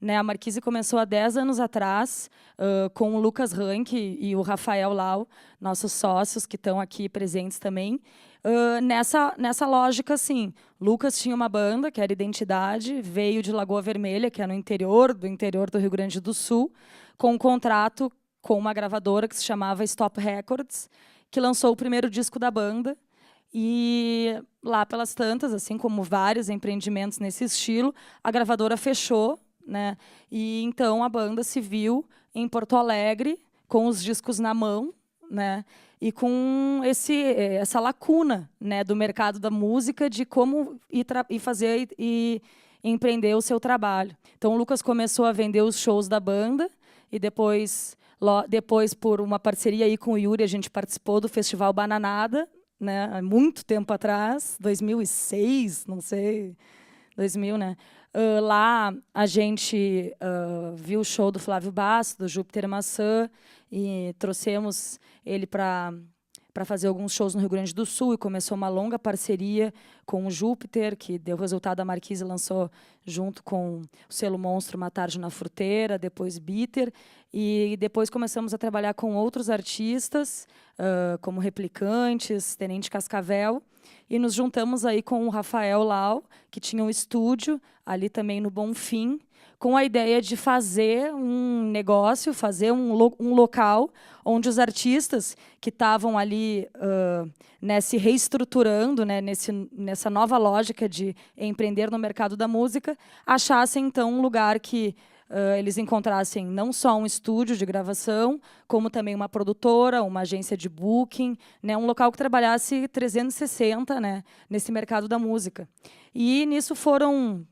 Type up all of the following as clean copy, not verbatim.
né? A Marquise começou há 10 anos atrás, com o Lucas Rank e o Rafael Lau, nossos sócios que estão aqui presentes também. Nessa lógica, assim, Lucas tinha uma banda, que era Identidade, veio de Lagoa Vermelha, que é no interior do Rio Grande do Sul, com um contrato com uma gravadora que se chamava Stop Records, que lançou o primeiro disco da banda. E lá pelas tantas, assim como vários empreendimentos nesse estilo, a gravadora fechou, né? E então a banda se viu em Porto Alegre com os discos na mão, né? E com essa lacuna, né, do mercado da música, de como ir fazer e empreender o seu trabalho. Então o Lucas começou a vender os shows da banda e depois por uma parceria aí com o Yuri, a gente participou do Festival Bananada, né, há muito tempo atrás, 2006, não sei, 2000, né? Lá a gente viu o show do Flávio Basso, do Júpiter Maçã, e trouxemos ele para fazer alguns shows no Rio Grande do Sul, e começou uma longa parceria com o Júpiter, que deu resultado. A Marquise lançou junto com o selo Monstro Uma Tarde na Fruteira, depois Bitter, e depois começamos a trabalhar com outros artistas, como Replicantes, Tenente Cascavel, e nos juntamos aí com o Rafael Lau, que tinha um estúdio ali também no Bonfim, com a ideia de fazer um negócio, fazer um local onde os artistas que estavam ali se reestruturando, né, nessa nova lógica de empreender no mercado da música, achassem, então, um lugar que eles encontrassem não só um estúdio de gravação, como também uma produtora, uma agência de booking, né, um local que trabalhasse 360, né, nesse mercado da música. E nisso foram...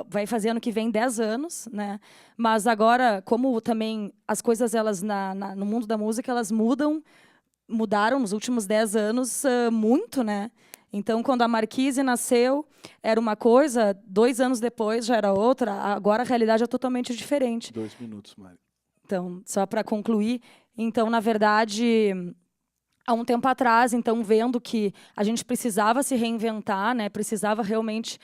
vai fazer ano que vem 10 anos, né? Mas agora, como também as coisas elas no mundo da música elas mudaram nos últimos 10 anos muito, né? Então, quando a Marquise nasceu, era uma coisa, 2 anos depois já era outra, agora a realidade é totalmente diferente. 2 minutos, Mari. Então, só para concluir, então, na verdade, há um tempo atrás, então, vendo que a gente precisava se reinventar, né, precisava realmente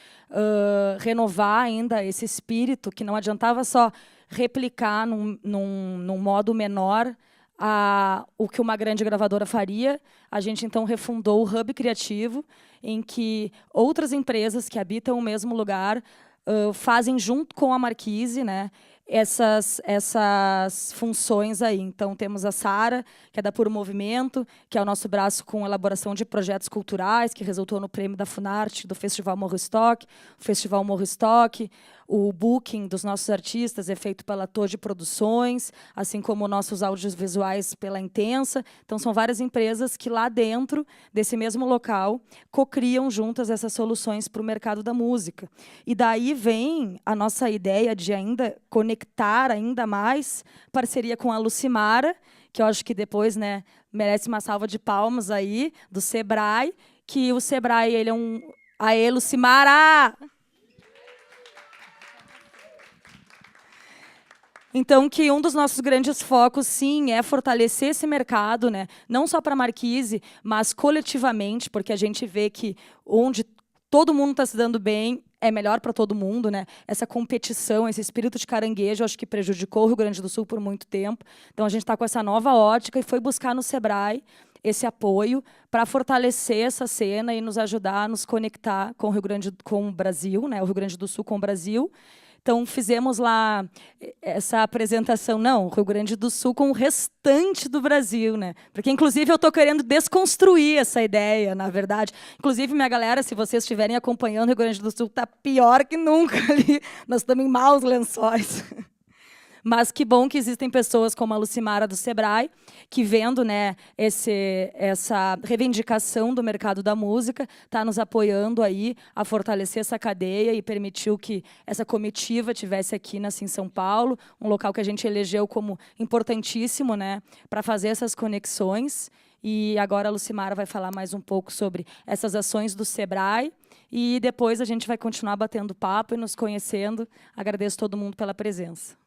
renovar ainda esse espírito, que não adiantava só replicar num modo menor o que uma grande gravadora faria. A gente, então, refundou o Hub Criativo, em que outras empresas que habitam o mesmo lugar fazem, junto com a Marquise, né, essas funções aí. Então, temos a Sara, que é da Puro Movimento, que é o nosso braço com elaboração de projetos culturais, que resultou no prêmio da Funarte, do Festival Morro Stock, o Festival Morro Stock. O booking dos nossos artistas é feito pela Toji Produções, assim como nossos audiovisuais pela Intensa. Então, são várias empresas que lá dentro desse mesmo local cocriam juntas essas soluções para o mercado da música. E daí vem a nossa ideia de ainda conectar ainda mais parceria com a Lucimara, que eu acho que depois, né, merece uma salva de palmas aí, do Sebrae, que o Sebrae ele é um... Aê, Lucimara! Então, que um dos nossos grandes focos, sim, é fortalecer esse mercado, né? Não só para a Marquise, mas coletivamente, porque a gente vê que onde todo mundo está se dando bem, é melhor para todo mundo, né? Essa competição, esse espírito de caranguejo, acho que prejudicou o Rio Grande do Sul por muito tempo. Então, a gente está com essa nova ótica e foi buscar no Sebrae esse apoio para fortalecer essa cena e nos ajudar a nos conectar com o Brasil, né? O Rio Grande do Sul com o Brasil. Então, fizemos lá essa apresentação, não, o Rio Grande do Sul com o restante do Brasil, né? Porque, inclusive, eu estou querendo desconstruir essa ideia, na verdade. Inclusive, minha galera, se vocês estiverem acompanhando, o Rio Grande do Sul está pior que nunca ali. Nós estamos em maus lençóis. Mas que bom que existem pessoas como a Lucimara do Sebrae, que vendo, né, essa reivindicação do mercado da música, está nos apoiando aí a fortalecer essa cadeia e permitiu que essa comitiva tivesse aqui em São Paulo, um local que a gente elegeu como importantíssimo, né, para fazer essas conexões. E agora a Lucimara vai falar mais um pouco sobre essas ações do Sebrae e depois a gente vai continuar batendo papo e nos conhecendo. Agradeço todo mundo pela presença.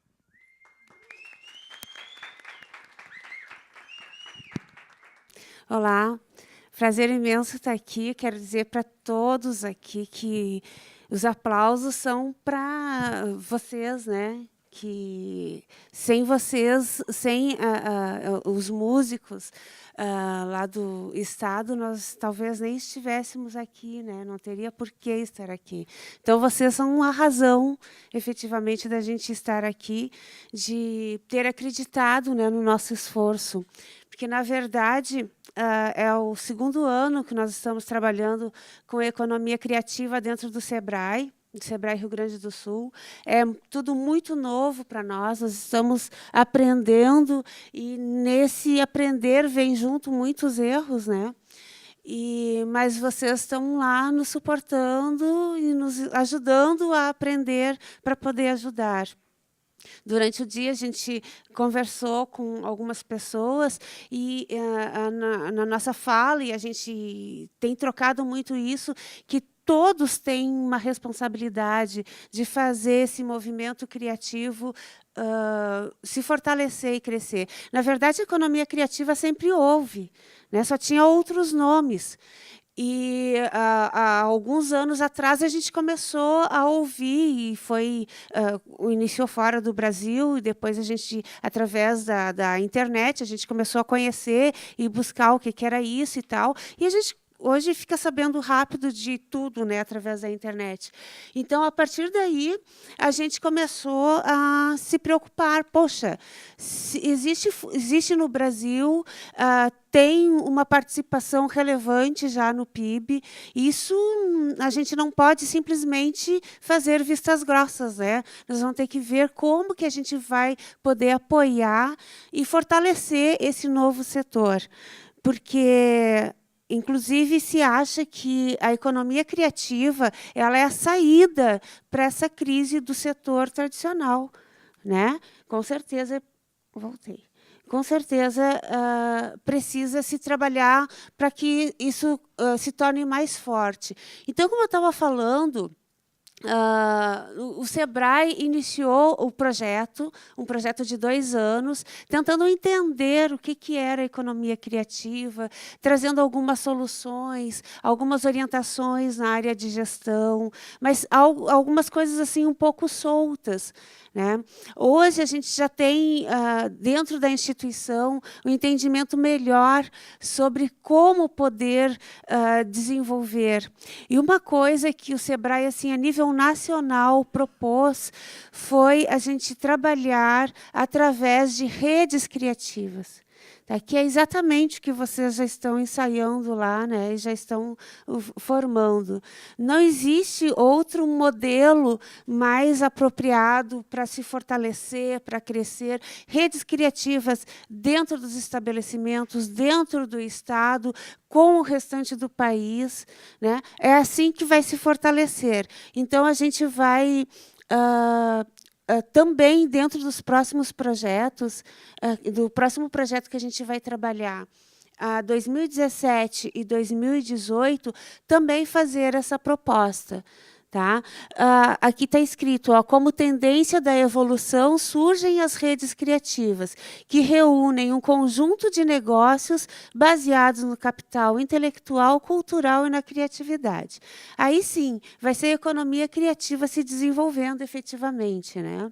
Olá, prazer imenso estar aqui. Quero dizer para todos aqui que Os aplausos são para vocês, né? Que sem vocês, sem os músicos lá do estado, nós talvez nem estivéssemos aqui, né? Não teria por que estar aqui. Então, vocês são a razão, efetivamente, da gente estar aqui, de ter acreditado, né, no nosso esforço. Porque, na verdade, é o segundo ano que nós estamos trabalhando com economia criativa dentro do SEBRAE, Rio Grande do Sul. É tudo muito novo para nós estamos aprendendo, e nesse aprender vem junto muitos erros, né? Mas vocês estão lá nos suportando e nos ajudando a aprender para poder ajudar. Durante o dia, a gente conversou com algumas pessoas e, na nossa fala, e a gente tem trocado muito isso, que todos têm uma responsabilidade de fazer esse movimento criativo se fortalecer e crescer. Na verdade, a economia criativa sempre houve, né? Só tinha outros nomes. E há alguns anos atrás a gente começou a ouvir, e foi iniciou fora do Brasil, e depois a gente, através da internet, a gente começou a conhecer e buscar o que era isso e tal. E a gente hoje fica sabendo rápido de tudo, né, através da internet. Então, a partir daí, a gente começou a se preocupar. Poxa, existe no Brasil, tem uma participação relevante já no PIB. Isso a gente não pode simplesmente fazer vistas grossas, né? Nós vamos ter que ver como que a gente vai poder apoiar e fortalecer esse novo setor. Porque inclusive, se acha que a economia criativa ela é a saída para essa crise do setor tradicional, né? Com certeza, voltei. Com certeza, precisa se trabalhar para que isso se torne mais forte. Então, como eu estava falando, o SEBRAE iniciou o projeto, um projeto de 2 anos, tentando entender o que era a economia criativa, trazendo algumas soluções, algumas orientações na área de gestão, mas algumas coisas assim um pouco soltas, né? Hoje a gente já tem, dentro da instituição, um entendimento melhor sobre como poder desenvolver. E uma coisa que o SEBRAE, assim, a nível nacional, propôs foi a gente trabalhar através de redes criativas. Tá? Que é exatamente o que vocês já estão ensaiando lá, né? E já estão formando. Não existe outro modelo mais apropriado para se fortalecer, para crescer. Redes criativas dentro dos estabelecimentos, dentro do Estado, com o restante do país, né? É assim que vai se fortalecer. Então, a gente vai também, dentro dos próximos projetos, do próximo projeto que a gente vai trabalhar, 2017 e 2018, também fazer essa proposta. Tá? Aqui está escrito, como tendência da evolução surgem as redes criativas, que reúnem um conjunto de negócios baseados no capital intelectual, cultural e na criatividade. Aí sim, vai ser a economia criativa se desenvolvendo efetivamente, né?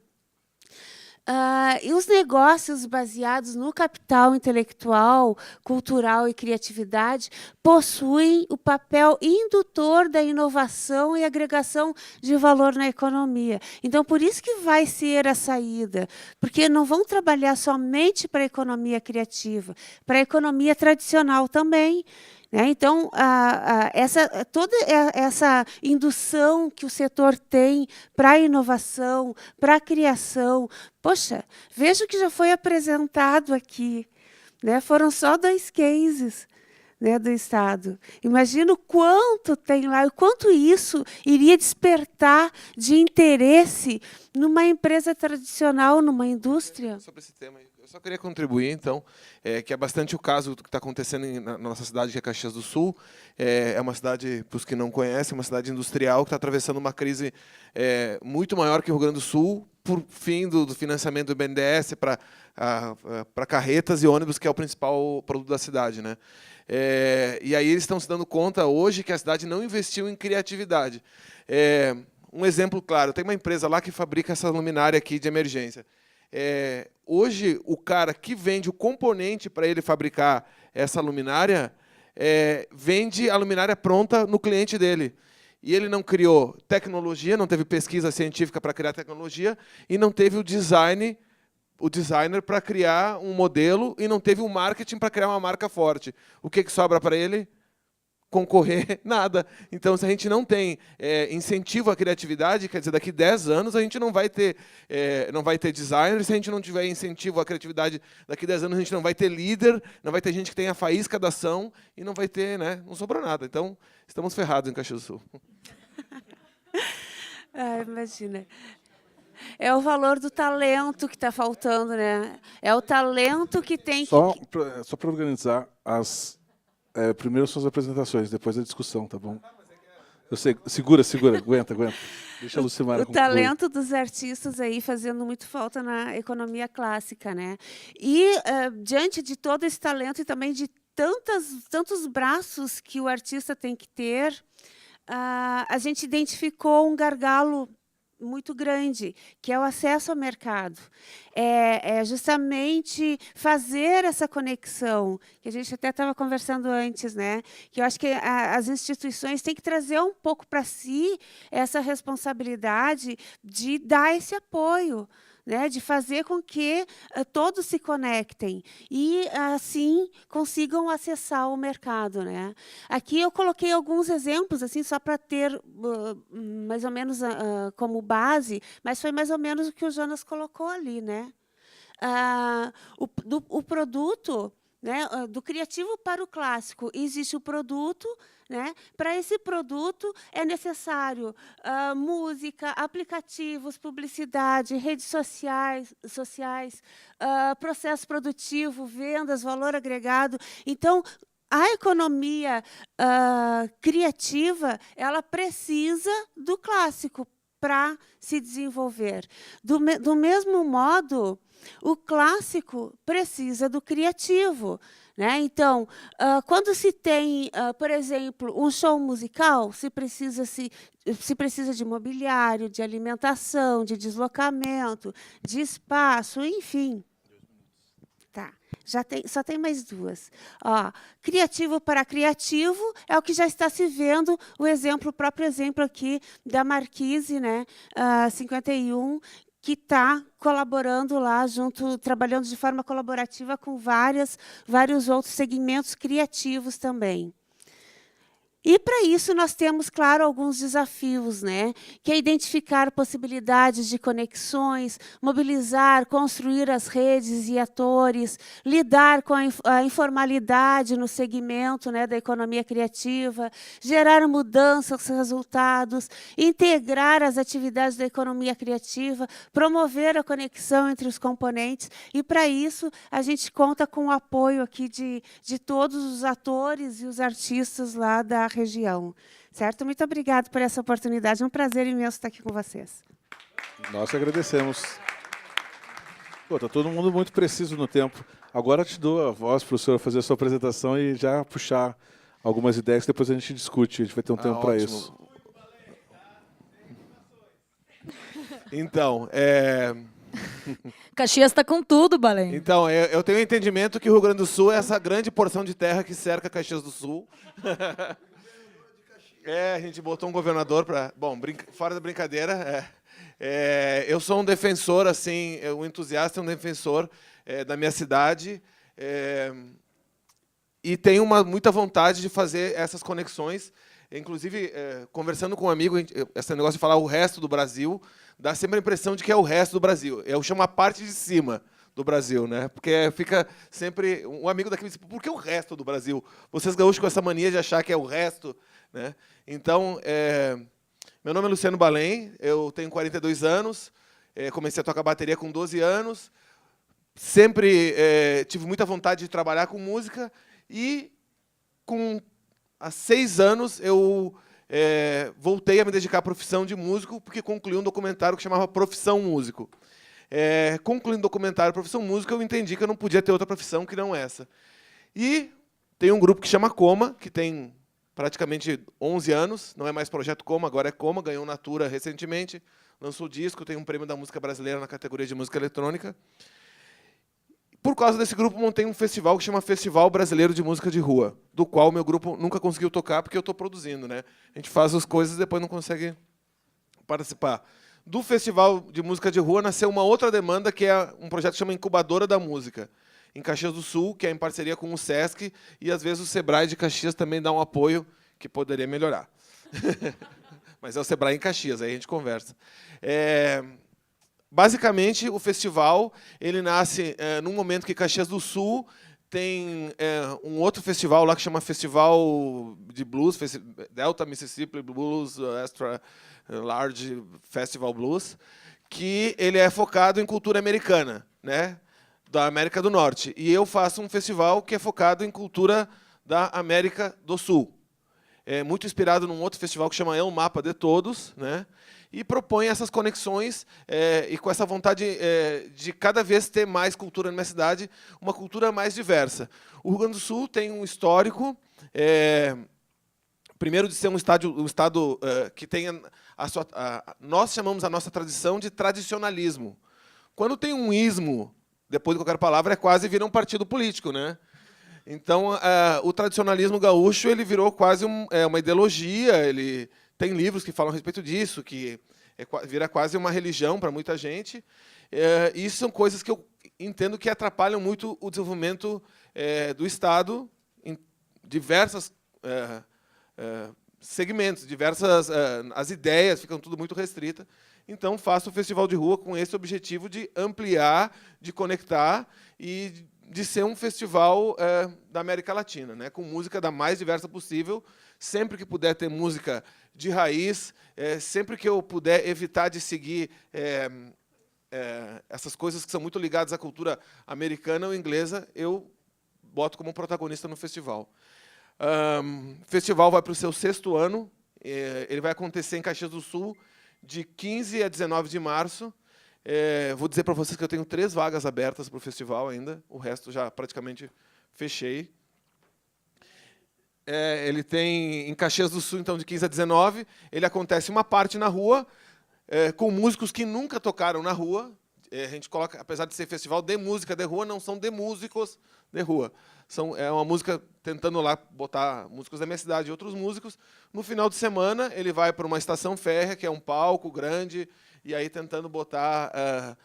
E os negócios baseados no capital intelectual, cultural e criatividade possuem o papel indutor da inovação e agregação de valor na economia. Então, por isso que vai ser a saída, porque não vão trabalhar somente para a economia criativa, para a economia tradicional também. Então, toda essa indução que o setor tem para a inovação, para a criação, poxa, veja o que já foi apresentado aqui, né? Foram só 2 cases, né, do Estado. Imagina o quanto tem lá, o quanto isso iria despertar de interesse numa empresa tradicional, numa indústria. Sobre esse tema, eu só queria contribuir, então, que é bastante o caso do que está acontecendo na nossa cidade, que é Caxias do Sul. É uma cidade, para os que não conhecem, uma cidade industrial que está atravessando uma crise muito maior que o Rio Grande do Sul, por fim do financiamento do BNDES para carretas e ônibus, que é o principal produto da cidade, né? E aí eles estão se dando conta hoje que a cidade não investiu em criatividade. um exemplo claro. Tem uma empresa lá que fabrica essa luminária aqui de emergência. Hoje, o cara que vende o componente para ele fabricar essa luminária, vende a luminária pronta no cliente dele. E ele não criou tecnologia, não teve pesquisa científica para criar tecnologia, e não teve o designer para criar um modelo, e não teve o marketing para criar uma marca forte. O que sobra para ele? Concorrer, nada. Então, se a gente não tem incentivo à criatividade, quer dizer, daqui 10 anos a gente não vai ter designer. Se a gente não tiver incentivo à criatividade, daqui 10 anos a gente não vai ter líder, não vai ter gente que tenha a faísca da ação, e não vai ter, né, não sobrou nada. Então, estamos ferrados em Caxias do Sul. Imagina. É o valor do talento que está faltando, né? É o talento que tem que... Só para organizar primeiro suas apresentações, depois a discussão, tá bom? Eu sei, segura, aguenta. Deixa a Lucimara concluir. O talento dos artistas aí fazendo muito falta na economia clássica, né? E diante de todo esse talento e também de tantos braços que o artista tem que ter, a gente identificou um gargalo muito grande, que é o acesso ao mercado. É justamente fazer essa conexão, que a gente até estava conversando antes, né? Que eu acho que as instituições têm que trazer um pouco para si essa responsabilidade de dar esse apoio, né, de fazer com que todos se conectem e, assim, consigam acessar o mercado, né? Aqui eu coloquei alguns exemplos, assim, só para ter mais ou menos como base, mas foi mais ou menos o que o Jonas colocou ali, né? O produto, né, do criativo para o clássico, existe o produto, né? Para esse produto é necessário música, aplicativos, publicidade, redes sociais, processo produtivo, vendas, valor agregado. Então, a economia criativa, ela precisa do clássico para se desenvolver. Do mesmo modo, o clássico precisa do criativo, né? Então, quando se tem, por exemplo, um show musical, se precisa de mobiliário, de alimentação, de deslocamento, de espaço, enfim. Tá. Só tem mais duas. Criativo para criativo é o que já está se vendo, o próprio exemplo aqui da Marquise, né, 51, que está colaborando lá junto, trabalhando de forma colaborativa com vários outros segmentos criativos também. E, para isso, nós temos, claro, alguns desafios, né? Que é identificar possibilidades de conexões, mobilizar, construir as redes e atores, lidar com a informalidade no segmento, né, da economia criativa, gerar mudanças, resultados, integrar as atividades da economia criativa, promover a conexão entre os componentes. E, para isso, a gente conta com o apoio aqui de todos os atores e os artistas lá da região, certo? Muito obrigada por essa oportunidade. É um prazer imenso estar aqui com vocês. Nós agradecemos. Está todo mundo muito preciso no tempo. Agora eu te dou a voz, professor, fazer a sua apresentação e já puxar algumas ideias que depois a gente discute. A gente vai ter um tempo para isso. Então, Caxias está com tudo, Balém. Então, eu tenho o entendimento que o Rio Grande do Sul é essa grande porção de terra que cerca Caxias do Sul. A gente botou um governador para... Bom, fora da brincadeira, eu sou um defensor, assim, um entusiasta, um defensor da minha cidade, e tenho muita vontade de fazer essas conexões. Inclusive, conversando com um amigo, esse negócio de falar o resto do Brasil, dá sempre a impressão de que é o resto do Brasil. Eu chamo a parte de cima do Brasil, né? Porque fica sempre... Um amigo daqui me diz, por que o resto do Brasil? Vocês gaúchos com essa mania de achar que é o resto, né? Então, meu nome é Luciano Balém, eu tenho 42 anos, comecei a tocar bateria com 12 anos, sempre tive muita vontade de trabalhar com música e, há 6 anos, eu voltei a me dedicar à profissão de músico, porque concluí um documentário que chamava Profissão Músico. Concluindo o documentário Profissão Música, eu entendi que eu não podia ter outra profissão que não essa. E tem um grupo que chama Coma, que tem praticamente 11 anos, não é mais Projeto Coma, agora é Coma, ganhou Natura recentemente, lançou disco, tem um prêmio da música brasileira na categoria de música eletrônica. Por causa desse grupo, montei um festival que chama Festival Brasileiro de Música de Rua, do qual o meu grupo nunca conseguiu tocar, porque eu estou produzindo, né? A gente faz as coisas e depois não consegue participar. Do Festival de Música de Rua nasceu uma outra demanda, que é um projeto que chama Incubadora da Música, em Caxias do Sul, que é em parceria com o Sesc, e às vezes o Sebrae de Caxias também dá um apoio que poderia melhorar. Mas é o Sebrae em Caxias, aí a gente conversa. Basicamente, o festival ele nasce num momento que Caxias do Sul tem um outro festival lá que chama Festival de Blues, Delta Mississippi Blues Extra Large Festival Blues, que ele é focado em cultura americana, né, da América do Norte. E eu faço um festival que é focado em cultura da América do Sul. É muito inspirado num outro festival que chama El Mapa de Todos, né? E propõe essas conexões e com essa vontade de cada vez ter mais cultura na minha cidade, uma cultura mais diversa. O Rio Grande do Sul tem um histórico, primeiro de ser um estado que tem nós chamamos a nossa tradição de tradicionalismo. Quando tem um ismo, depois de qualquer palavra, quase vira um partido político, né? Então, o tradicionalismo gaúcho ele virou quase uma ideologia. Ele tem livros que falam a respeito disso, que vira quase uma religião para muita gente. E isso são coisas que eu entendo que atrapalham muito o desenvolvimento do Estado em diversos segmentos, as ideias ficam tudo muito restritas. Então, faço o Festival de Rua com esse objetivo de ampliar, de conectar e de ser um festival da América Latina, né, com música da mais diversa possível, sempre que puder ter música de raiz, sempre que eu puder evitar de seguir essas coisas que são muito ligadas à cultura americana ou inglesa, eu boto como protagonista no festival. O festival vai para o seu 6º ano, ele vai acontecer em Caxias do Sul, de 15 a 19 de março. Vou dizer para vocês que eu tenho 3 vagas abertas para o festival ainda, o resto já praticamente fechei. Ele tem em Caxias do Sul, então, de 15 a 19, ele acontece uma parte na rua, com músicos que nunca tocaram na rua. A gente coloca, apesar de ser festival de música de rua, não são de músicos de rua. É uma música tentando lá botar músicos da minha cidade e outros músicos. No final de semana, ele vai para uma estação férrea, que é um palco grande, e aí tentando botar...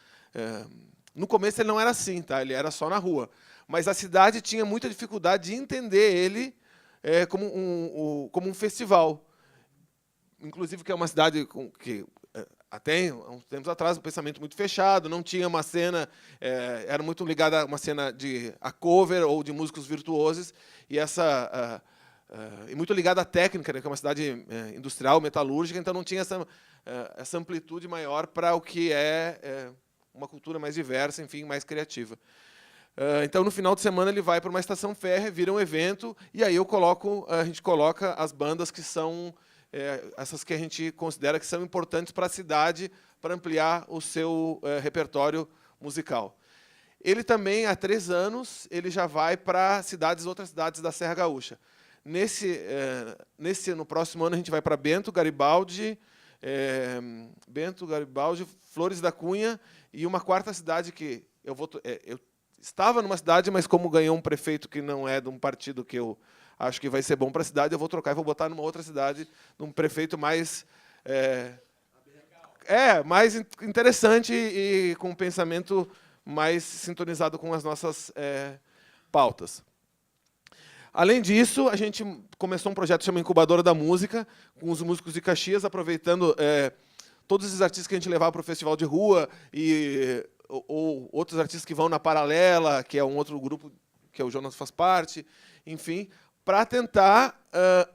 No começo ele não era assim, tá? Ele era só na rua. Mas a cidade tinha muita dificuldade de entender ele como um festival. Inclusive, que é uma cidade que até há uns tempos atrás, um pensamento muito fechado, não tinha uma cena, era muito ligada a uma cena a cover ou de músicos virtuosos, e muito ligada à técnica, né, que é uma cidade industrial, metalúrgica, então não tinha essa amplitude maior para o que é uma cultura mais diversa, enfim, mais criativa. Então, no final de semana, ele vai para uma estação férrea, vira um evento, e aí a gente coloca as bandas que são essas que a gente considera que são importantes para a cidade, para ampliar o seu repertório musical. Ele também, há 3 anos, ele já vai para outras cidades da Serra Gaúcha. No próximo ano, a gente vai para Bento, Garibaldi, Flores da Cunha, e uma 4ª cidade que eu estava numa cidade, mas como ganhou um prefeito que não é de um partido que eu acho que vai ser bom para a cidade, eu vou trocar e vou botar numa outra cidade, num prefeito mais mais interessante e com um pensamento mais sintonizado com as nossas pautas. Além disso, a gente começou um projeto que chama Incubadora da Música, com os músicos de Caxias, aproveitando todos esses artistas que a gente levava para o Festival de Rua, ou outros artistas que vão na Paralela, que é um outro grupo que o Jonas faz parte, enfim, para tentar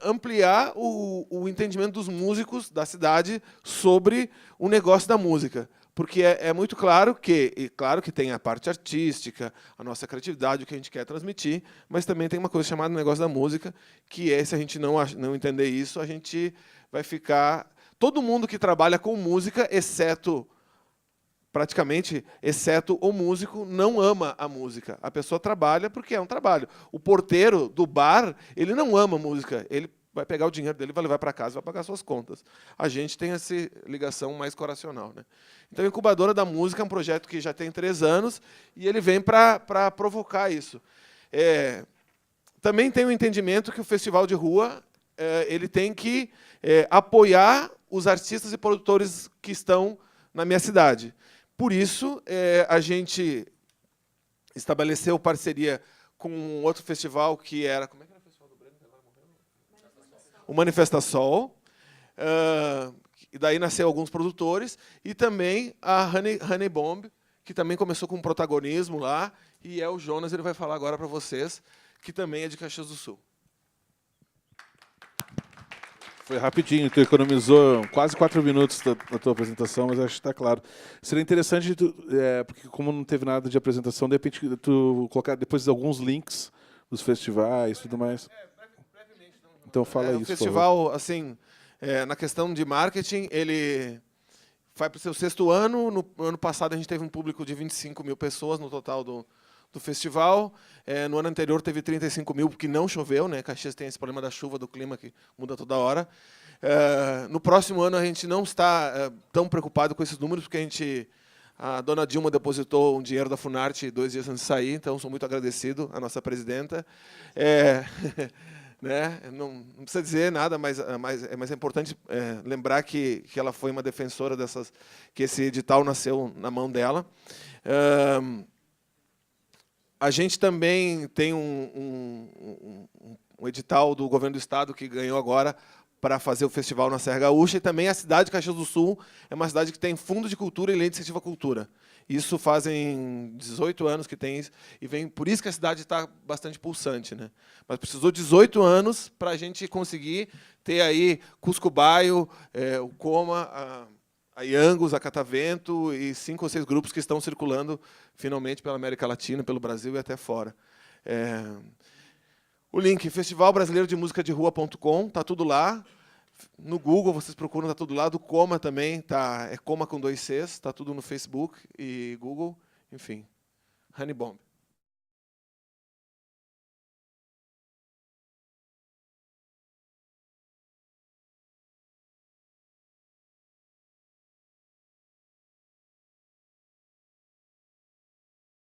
ampliar o entendimento dos músicos da cidade sobre o negócio da música. Porque é muito claro que tem a parte artística, a nossa criatividade, o que a gente quer transmitir, mas também tem uma coisa chamada negócio da música, que se a gente não entender isso, a gente vai ficar... Todo mundo que trabalha com música, exceto o músico, não ama a música. A pessoa trabalha porque é um trabalho. O porteiro do bar, ele não ama música. Ele vai pegar o dinheiro dele, vai levar para casa, vai pagar suas contas. A gente tem essa ligação mais coracional, né? Então, a Incubadora da Música é um projeto que já tem 3 anos e ele vem para provocar isso. Também tem o entendimento que o Festival de Rua ele tem que apoiar os artistas e produtores que estão na minha cidade. Por isso, a gente estabeleceu parceria com um outro festival que era... Como é que era o Festival do Branco? Agora morreu? O Manifestasol. E daí nasceu alguns produtores. E também a Honey Bomb, que também começou com um protagonismo lá. E é o Jonas, ele vai falar agora para vocês, que também é de Caxias do Sul. Foi rapidinho, tu economizou quase 4 minutos da tua apresentação, mas acho que está claro. Seria interessante, porque como não teve nada de apresentação, de repente tu colocar depois alguns links dos festivais e tudo mais. Brevemente. Então fala isso, o festival, assim, na questão de marketing, ele vai para o seu 6º ano. No ano passado a gente teve um público de 25 mil pessoas no total do festival. No ano anterior teve 35 mil, porque não choveu, né? Caxias tem esse problema da chuva, do clima, que muda toda hora. No próximo ano a gente não está tão preocupado com esses números, porque a dona Dilma depositou um dinheiro da Funarte 2 dias antes de sair, então sou muito agradecido à nossa presidenta. Né? Não precisa dizer nada, mas é importante lembrar que ela foi uma defensora que esse edital nasceu na mão dela. A gente também tem um edital do governo do estado que ganhou agora para fazer o festival na Serra Gaúcha, e também a cidade de Caxias do Sul é uma cidade que tem fundo de cultura e lei de incentivo à cultura. Isso fazem 18 anos que tem isso, e por isso que a cidade está bastante pulsante, né? Mas precisou 18 anos para a gente conseguir ter aí Cusco Baio, o Coma, a Iangos, a Catavento e 5 ou 6 grupos que estão circulando finalmente pela América Latina, pelo Brasil e até fora. O link, Festival Brasileiro de Música de Rua.com, está tudo lá. No Google, vocês procuram, está tudo lá. Do Coma também, é Coma com 2 Cs, está tudo no Facebook e Google. Enfim, Honey Bomb.